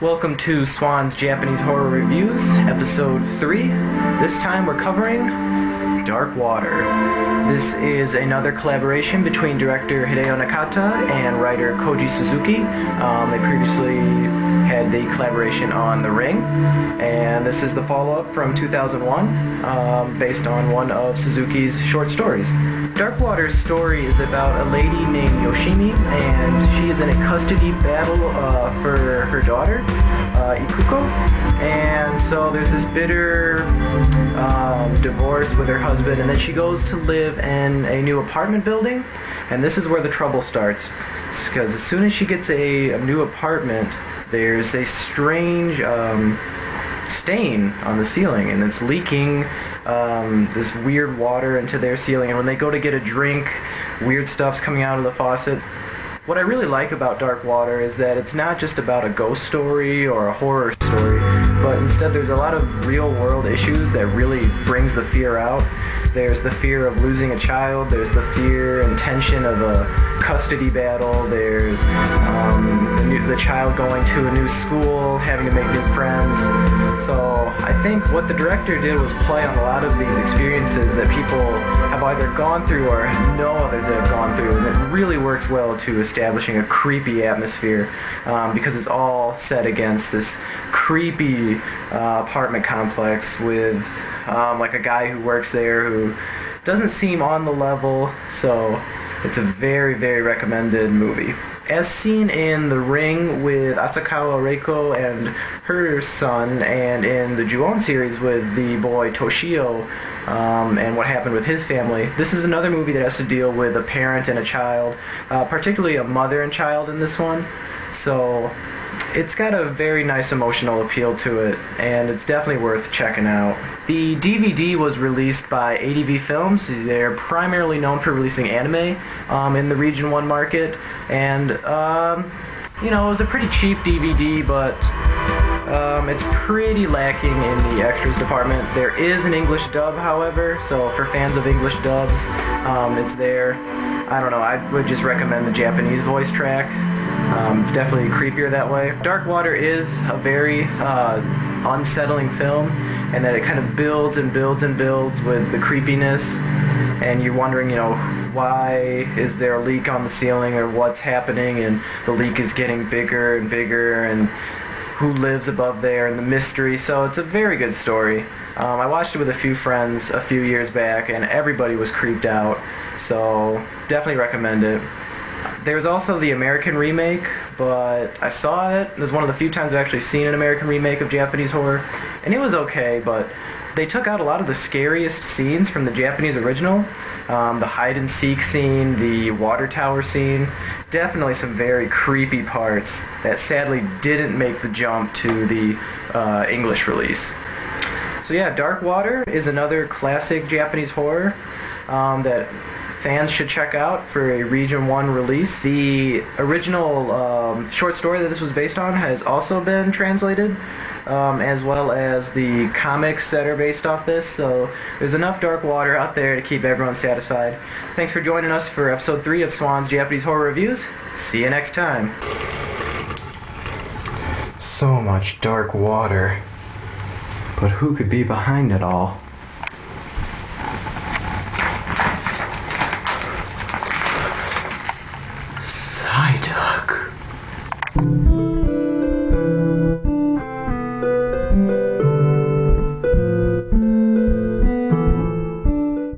Welcome to Swan's Japanese Horror Reviews, Episode 3. This time we're covering Dark Water. This is another collaboration between director Hideo Nakata and writer Koji Suzuki. They previously had the collaboration on The Ring, and this is the follow-up from 2001, based on one of Suzuki's short stories. Dark Water's story is about a lady named Yoshimi, and she is in a custody battle for her daughter, Ikuko. And so there's this bitter divorce with her husband, and then she goes to live in a new apartment building, and this is where the trouble starts. Because as soon as she gets a new apartment, there's a strange stain on the ceiling, and it's leaking this weird water into their ceiling, and when they go to get a drink, weird stuff's coming out of the faucet. What I really like about Dark Water is that it's not just about a ghost story or a horror story, but instead there's a lot of real-world issues that really brings the fear out. There's the fear of losing a child, there's the fear and tension of a custody battle, there's the child going to a new school, having to make new friends. So I think what the director did was play on a lot of these experiences that people have either gone through or know others that have gone through, and it really works well to establishing a creepy atmosphere because it's all set against this creepy apartment complex with like a guy who works there who doesn't seem on the level, so it's a very, very recommended movie. As seen in The Ring with Asakawa Reiko and her son, and in the Ju-On series with the boy Toshio and what happened with his family, this is another movie that has to deal with a parent and a child, particularly a mother and child in this one. So it's got a very nice emotional appeal to it, and it's definitely worth checking out. The DVD was released by ADV Films. They're primarily known for releasing anime in the Region 1 market, and you know, it was a pretty cheap DVD, but it's pretty lacking in the extras department. There is an English dub, however, so for fans of English dubs, it's there. I don't know, I would just recommend the Japanese voice track. It's definitely creepier that way. Dark Water is a very unsettling film, and that it kind of builds and builds and builds with the creepiness, and you're wondering, you know, why is there a leak on the ceiling, or what's happening, and the leak is getting bigger and bigger, and who lives above there, and the mystery. So it's a very good story. I watched it with a few friends a few years back, and everybody was creeped out, so definitely recommend it. There's also the American remake, but I saw it. It was one of the few times I've actually seen an American remake of Japanese horror, and it was okay, but they took out a lot of the scariest scenes from the Japanese original. The hide-and-seek scene, the water tower scene, definitely some very creepy parts that sadly didn't make the jump to the English release. So yeah, Dark Water is another classic Japanese horror that fans should check out for a Region 1 release. The original short story that this was based on has also been translated, as well as the comics that are based off this, so there's enough Dark Water out there to keep everyone satisfied. Thanks for joining us for Episode 3 of Swan's Japanese Horror Reviews. See you next time. So much dark water, but who could be behind it all?